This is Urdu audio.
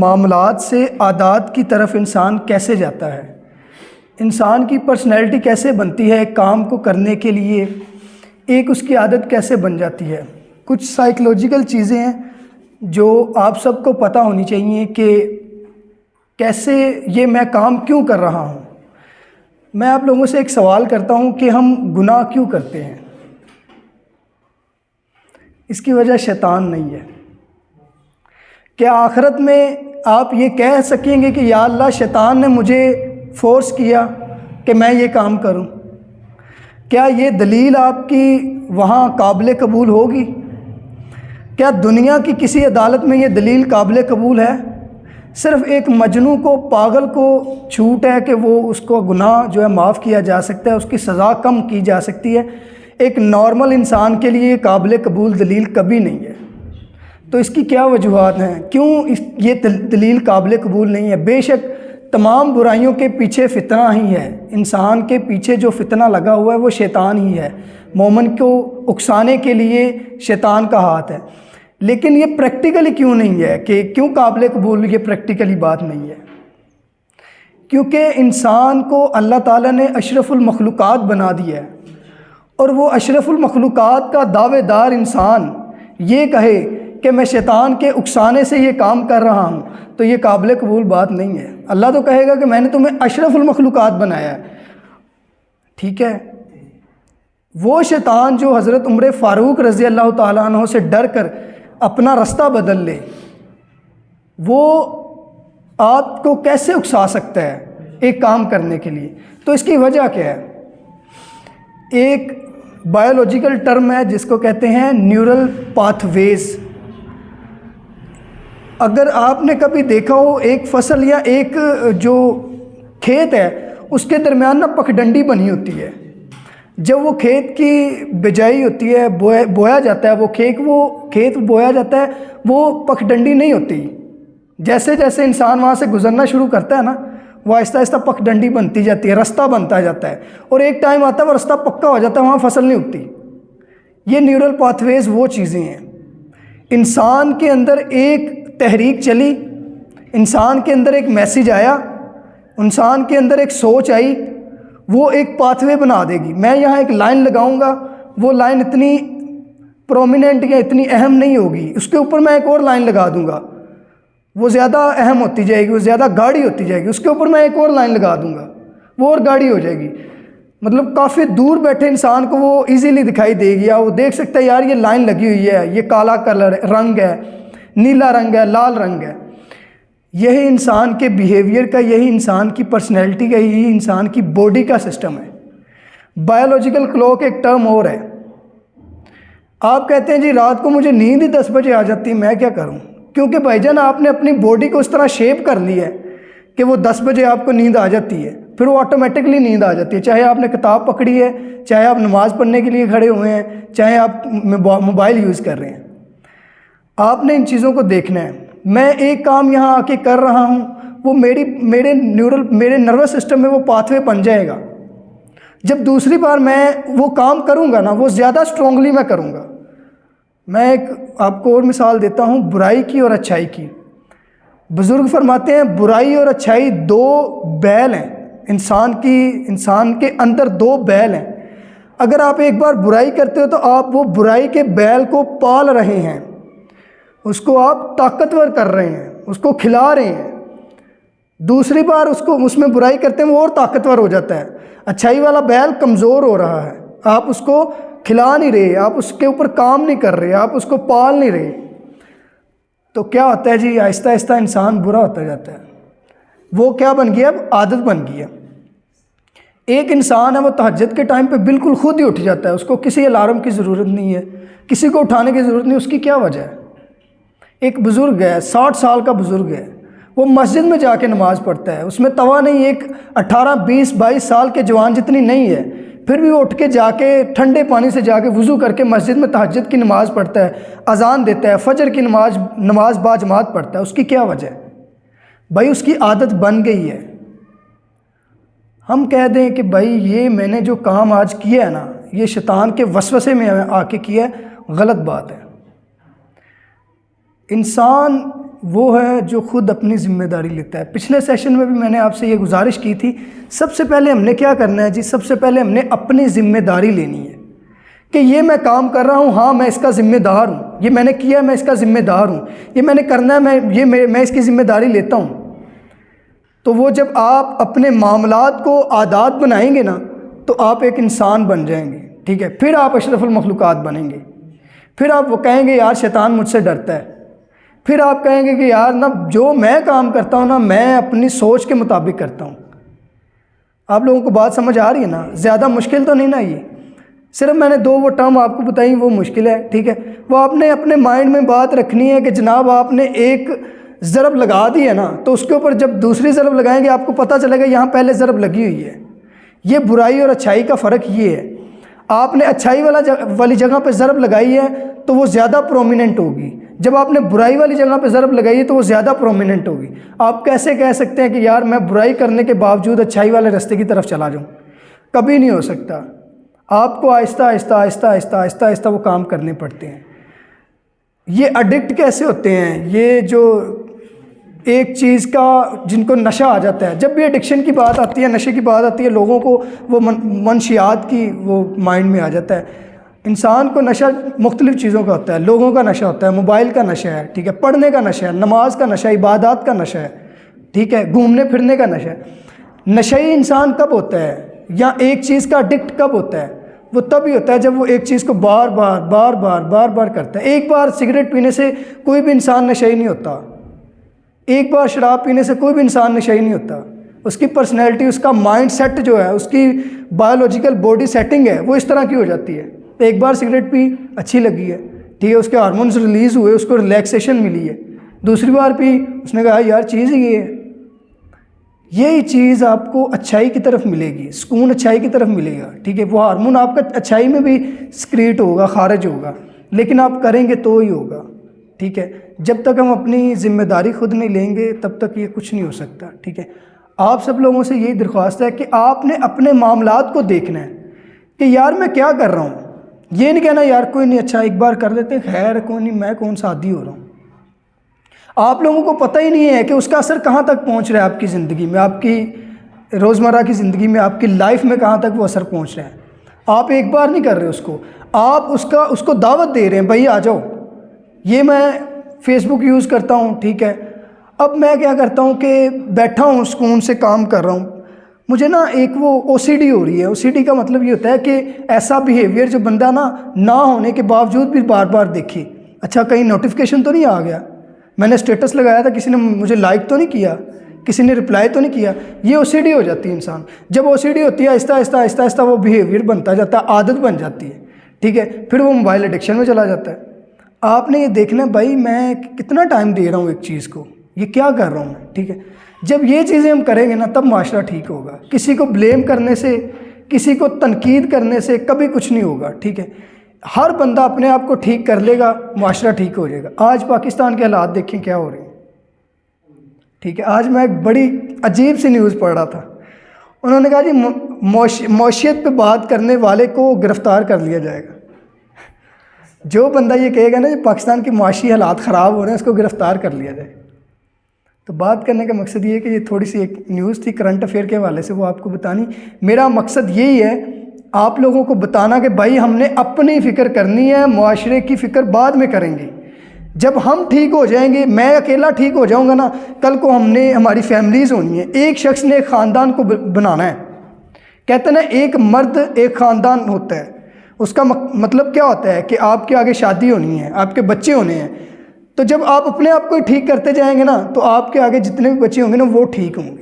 معاملات سے عادات کی طرف انسان کیسے جاتا ہے، انسان کی پرسنالٹی کیسے بنتی ہے، ایک کام کو کرنے کے لیے ایک اس کی عادت کیسے بن جاتی ہے۔ کچھ سائیکلوجیکل چیزیں ہیں جو آپ سب کو پتہ ہونی چاہیے کہ کیسے یہ میں کام کیوں کر رہا ہوں۔ میں آپ لوگوں سے ایک سوال کرتا ہوں کہ ہم گناہ کیوں کرتے ہیں؟ اس کی وجہ شیطان نہیں ہے۔ کیا آخرت میں آپ یہ کہہ سکیں گے کہ یا اللہ شیطان نے مجھے فورس کیا کہ میں یہ کام کروں؟ کیا یہ دلیل آپ کی وہاں قابل قبول ہوگی؟ کیا دنیا کی کسی عدالت میں یہ دلیل قابل قبول ہے؟ صرف ایک مجنوں کو، پاگل کو چھوٹ ہے کہ وہ اس کو گناہ جو ہے معاف کیا جا سکتا ہے، اس کی سزا کم کی جا سکتی ہے۔ ایک نارمل انسان کے لیے قابل قبول دلیل کبھی نہیں ہے۔ تو اس کی کیا وجوہات ہیں؟ کیوں یہ دلیل قابل قبول نہیں ہے؟ بے شک تمام برائیوں کے پیچھے فتنہ ہی ہے۔ انسان کے پیچھے جو فتنہ لگا ہوا ہے وہ شیطان ہی ہے۔ مومن کو اکسانے کے لیے شیطان کا ہاتھ ہے۔ لیکن یہ پریکٹیکلی کیوں نہیں ہے کہ کیوں قابل قبول یہ پریکٹیکلی بات نہیں ہے؟ کیونکہ انسان کو اللہ تعالیٰ نے اشرف المخلوقات بنا دیا ہے، اور وہ اشرف المخلوقات کا دعوے دار انسان یہ کہے کہ میں شیطان کے اکسانے سے یہ کام کر رہا ہوں، تو یہ قابل قبول بات نہیں ہے۔ اللہ تو کہے گا کہ میں نے تمہیں اشرف المخلوقات بنایا ہے، ٹھیک ہے؟ وہ شیطان جو حضرت عمر فاروق رضی اللہ تعالیٰ عنہ سے ڈر کر اپنا رستہ بدل لے، وہ آپ کو کیسے اکسا سکتا ہے ایک کام کرنے کے لیے؟ تو اس کی وجہ کیا ہے؟ ایک بایولوجیکل ٹرم ہے جس کو کہتے ہیں نیورل پاتھ ویز۔ اگر آپ نے کبھی دیکھا ہو ایک فصل یا ایک جو کھیت ہے اس کے درمیان نا پگڈنڈی بنی ہوتی ہے، جب وہ کھیت کی بجائی ہوتی ہے، بویا جاتا ہے، وہ کھیت بویا جاتا ہے، وہ پگڈنڈی نہیں ہوتی۔ جیسے جیسے انسان وہاں سے گزرنا شروع کرتا ہے نا، وہ آہستہ آہستہ پگڈنڈی بنتی جاتی ہے، رستہ بنتا جاتا ہے، اور ایک ٹائم آتا ہے وہ رستہ پکا ہو جاتا ہے، وہاں فصل نہیں اگتی۔ یہ نیورل پاتھ ویز وہ چیزیں ہیں۔ انسان کے اندر ایک تحریک چلی، انسان کے اندر ایک میسیج آیا، انسان کے اندر ایک سوچ آئی، وہ ایک پاتھ وے بنا دے گی۔ میں یہاں ایک لائن لگاؤں گا، وہ لائن اتنی پرومیننٹ یا اتنی اہم نہیں ہوگی، اس کے اوپر میں ایک اور لائن لگا دوں گا، وہ زیادہ اہم ہوتی جائے گی، وہ زیادہ گاڑی ہوتی جائے گی، اس کے اوپر میں ایک اور لائن لگا دوں گا، وہ اور گاڑی ہو جائے گی۔ مطلب کافی دور بیٹھے انسان کو وہ ایزیلی دکھائی دے گی، وہ دیکھ سکتا ہے یار یہ لائن لگی ہوئی ہے، یہ کالا کلر رنگ ہے، نیلا رنگ ہے، لال رنگ ہے۔ یہی انسان کے بیہیویئر کا، یہی انسان کی پرسنالٹی کا، یہی انسان کی باڈی کا سسٹم ہے۔ بایولوجیکل کلوک ایک ٹرم اور ہے۔ آپ کہتے ہیں جی رات کو مجھے نیند ہی 10 بجے آ جاتی ہے، میں کیا کروں؟ کیونکہ بھائی جان آپ نے اپنی باڈی کو اس طرح شیپ کر لی ہے کہ وہ 10 بجے آپ کو نیند آ جاتی ہے، پھر وہ آٹومیٹکلی نیند آ جاتی ہے، چاہے آپ نے کتاب پکڑی ہے، چاہے آپ نماز پڑھنے کے لیے کھڑے ہوئے ہیں، چاہے آپ موبائل یوز کر رہے ہیں۔ آپ نے ان چیزوں کو دیکھنا ہے۔ میں ایک کام یہاں آ کے کر رہا ہوں، وہ میرے نروس سسٹم میں وہ پاتھ وے بن جائے گا۔ جب دوسری بار میں وہ کام کروں گا نا، وہ زیادہ اسٹرانگلی میں کروں گا۔ میں ایک آپ کو اور مثال دیتا ہوں برائی کی اور اچھائی کی۔ بزرگ فرماتے ہیں برائی اور اچھائی 2 بیل ہیں، انسان کے اندر 2 بیل ہیں۔ اگر آپ ایک بار برائی کرتے ہو تو آپ وہ برائی کے بیل کو پال رہے ہیں، اس کو آپ طاقتور کر رہے ہیں، اس کو کھلا رہے ہیں۔ دوسری بار اس میں برائی کرتے ہیں وہ اور طاقتور ہو جاتا ہے۔ اچھائی والا بیل کمزور ہو رہا ہے، آپ اس کو کھلا نہیں رہے، آپ اس کے اوپر کام نہیں کر رہے، آپ اس کو پال نہیں رہے، تو کیا ہوتا ہے جی؟ آہستہ آہستہ انسان برا ہوتا جاتا ہے۔ وہ کیا بن گیا؟ اب عادت بن گیا۔ ایک انسان ہے وہ تہجد کے ٹائم پہ بالکل خود ہی اٹھ جاتا ہے، اس کو کسی الارم کی ضرورت نہیں ہے، کسی کو اٹھانے کی ضرورت نہیں۔ اس کی کیا وجہ ہے؟ ایک بزرگ ہے، 60 سال کا بزرگ ہے، وہ مسجد میں جا کے نماز پڑھتا ہے، اس میں توا نہیں، ایک 18 20 22 سال کے جوان جتنی نہیں ہے، پھر بھی وہ اٹھ کے جا کے ٹھنڈے پانی سے جا کے وضو کر کے مسجد میں تہجد کی نماز پڑھتا ہے، اذان دیتا ہے، فجر کی نماز با جماعت پڑھتا ہے۔ اس کی کیا وجہ ہے؟ بھائی اس کی عادت بن گئی ہے۔ ہم کہہ دیں کہ بھائی یہ میں نے جو کام آج کیا ہے نا، یہ شیطان کے وسوسے میں آ کے کیا ہے، غلط بات ہے۔ انسان وہ ہے جو خود اپنی ذمہ داری لیتا ہے۔ پچھلے سیشن میں بھی میں نے آپ سے یہ گزارش کی تھی، سب سے پہلے ہم نے کیا کرنا ہے جی، سب سے پہلے ہم نے اپنی ذمہ داری لینی ہے کہ یہ میں کام کر رہا ہوں، ہاں میں اس کا ذمہ دار ہوں، یہ میں نے کیا ہے میں اس کا ذمہ دار ہوں، یہ میں نے کرنا ہے، میں اس کی ذمہ داری لیتا ہوں۔ تو وہ جب آپ اپنے معاملات کو عادات بنائیں گے نا تو آپ ایک انسان بن جائیں گے، ٹھیک ہے، پھر آپ اشرف المخلوقات بنیں گے، پھر آپ وہ کہیں گے یار شیطان مجھ سے ڈرتا ہے، پھر آپ کہیں گے کہ یار نا جو میں کام کرتا ہوں نا میں اپنی سوچ کے مطابق کرتا ہوں۔ آپ لوگوں کو بات سمجھ آ رہی ہے نا؟ زیادہ مشکل تو نہیں نا، یہ صرف میں نے دو وہ ٹرم آپ کو بتائیں وہ مشکل ہے، ٹھیک ہے، وہ آپ نے اپنے مائنڈ میں بات رکھنی ہے کہ جناب آپ نے ایک ضرب لگا دی ہے نا تو اس کے اوپر جب دوسری ضرب لگائیں گے آپ کو پتہ چلے گا یہاں پہلے ضرب لگی ہوئی ہے۔ یہ برائی اور اچھائی کا فرق یہ ہے، آپ نے اچھائی والی جگہ پہ ضرب لگائی ہے تو وہ زیادہ پرومیننٹ ہوگی، جب آپ نے برائی والی جگہ پہ ضرب لگائی ہے تو وہ زیادہ پرومیننٹ ہوگی۔ آپ کیسے کہہ سکتے ہیں کہ یار میں برائی کرنے کے باوجود اچھائی والے راستے کی طرف چلا جاؤں؟ کبھی نہیں ہو سکتا۔ آپ کو آہستہ آہستہ آہستہ آہستہ آہستہ آہستہ وہ کام کرنے پڑتے ہیں۔ یہ ایڈکٹ کیسے ہوتے ہیں؟ یہ جو ایک چیز کا جن کو نشہ آ جاتا ہے، جب بھی ایڈکشن کی بات آتی ہے، نشے کی بات آتی ہے، لوگوں کو وہ منشیات کی وہ مائنڈ میں آ جاتا ہے۔ انسان کو نشہ مختلف چیزوں کا ہوتا ہے، لوگوں کا نشہ ہوتا ہے، موبائل کا نشہ ہے، ٹھیک ہے، پڑھنے کا نشہ ہے، نماز کا نشہ ہے، عبادات کا نشہ ہے، ٹھیک ہے، گھومنے پھرنے کا نشہ ہے۔ نشئی انسان کب ہوتا ہے یا ایک چیز کا ایڈکٹ کب ہوتا ہے؟ وہ تب ہی ہوتا ہے جب وہ ایک چیز کو بار بار کرتا ہے۔ ایک بار سگریٹ پینے سے کوئی بھی انسان نشئی نہیں ہوتا، ایک بار شراب پینے سے کوئی بھی انسان نشئی نہیں ہوتا۔ اس کی پرسنالٹی، اس کا مائنڈ سیٹ جو ہے، اس کی بایولوجیکل باڈی سیٹنگ ہے وہ اس طرح کی ہو جاتی ہے۔ ایک بار سگریٹ پی، اچھی لگی ہے، ٹھیک ہے، اس کے ہارمونز ریلیز ہوئے، اس کو ریلیکسیشن ملی ہے۔ دوسری بار پی، اس نے کہا یار چیز ہی یہ ہے۔ یہی چیز آپ کو اچھائی کی طرف ملے گی، سکون اچھائی کی طرف ملے گا، ٹھیک ہے، وہ ہارمون آپ کا اچھائی میں بھی سکریٹ ہوگا، خارج ہوگا، لیکن آپ کریں گے تو ہی ہوگا، ٹھیک ہے۔ جب تک ہم اپنی ذمہ داری خود نہیں لیں گے تب تک یہ کچھ نہیں ہو سکتا، ٹھیک ہے۔ آپ سب لوگوں سے یہی درخواست ہے کہ آپ نے اپنے معاملات کو دیکھنا ہے کہ یار میں کیا کر رہا ہوں، یہ نہیں کہنا یار کوئی نہیں، اچھا ایک بار کر لیتے ہیں، خیر کوئی نہیں، میں کون سا عادی ہو رہا ہوں۔ آپ لوگوں کو پتہ ہی نہیں ہے کہ اس کا اثر کہاں تک پہنچ رہا ہے آپ کی زندگی میں، آپ کی روزمرہ کی زندگی میں، آپ کی لائف میں کہاں تک وہ اثر پہنچ رہا ہے۔ آپ ایک بار نہیں کر رہے اس کو، آپ اس کو دعوت دے رہے ہیں، بھائی آ جاؤ۔ یہ میں فیس بک یوز کرتا ہوں، ٹھیک ہے، اب میں کیا کرتا ہوں کہ بیٹھا ہوں سکون سے کام کر رہا ہوں، مجھے نا ایک وہ او سی ڈی ہو رہی ہے۔ او سی ڈی کا مطلب یہ ہوتا ہے کہ ایسا بیہیویئر جو بندہ نہ ہونے کے باوجود بھی بار بار دیکھے، اچھا کہیں نوٹیفیکیشن تو نہیں آ گیا، میں نے اسٹیٹس لگایا تھا کسی نے مجھے لائک تو نہیں کیا، کسی نے رپلائی تو نہیں کیا۔ یہ او سی ڈی ہو جاتی ہے انسان، جب او سی ڈی ہوتی ہے آہستہ آہستہ آہستہ آہستہ وہ بیہیویئر بنتا جاتا ہے، عادت بن جاتی ہے، ٹھیک ہے، پھر وہ موبائل ایڈکشن میں چلا جاتا ہے۔ آپ نے یہ دیکھنا ہے بھائی میں کتنا ٹائم دے رہا ہوں ایک چیز کو، یہ کیا کر رہا ہوں میں، ٹھیک ہے۔ جب یہ چیزیں ہم کریں گے نا تب معاشرہ ٹھیک ہوگا۔ کسی کو بلیم کرنے سے، کسی کو تنقید کرنے سے کبھی کچھ نہیں ہوگا، ٹھیک ہے۔ ہر بندہ اپنے آپ کو ٹھیک کر لے گا، معاشرہ ٹھیک ہو جائے گا۔ آج پاکستان کے حالات دیکھیں کیا ہو رہے ہیں، ٹھیک ہے۔ آج میں ایک بڑی عجیب سی نیوز پڑھ رہا تھا، انہوں نے کہا جی معیشت پہ بات کرنے والے کو گرفتار کر لیا جائے گا۔ جو بندہ یہ کہے گا نا کہ پاکستان کے معاشی حالات خراب ہو رہے ہیں، اس کو گرفتار کر لیا جائے۔ تو بات کرنے کا مقصد یہ ہے کہ یہ تھوڑی سی ایک نیوز تھی کرنٹ افیئر کے حوالے سے، وہ آپ کو بتانی۔ میرا مقصد یہی ہے آپ لوگوں کو بتانا کہ بھائی ہم نے اپنی فکر کرنی ہے، معاشرے کی فکر بعد میں کریں گے۔ جب ہم ٹھیک ہو جائیں گے، میں اکیلا ٹھیک ہو جاؤں گا نا، کل کو ہماری فیملیز ہونی ہے۔ ایک شخص نے ایک خاندان کو بنانا ہے، کہتے ہیں نا ایک مرد ایک خاندان ہوتا ہے، اس کا مطلب کیا ہوتا ہے کہ آپ کے آگے شادی ہونی ہے، آپ کے بچے ہونے ہیں۔ تو جب آپ اپنے آپ کو ٹھیک کرتے جائیں گے نا تو آپ کے آگے جتنے بھی بچے ہوں گے نا وہ ٹھیک ہوں گے۔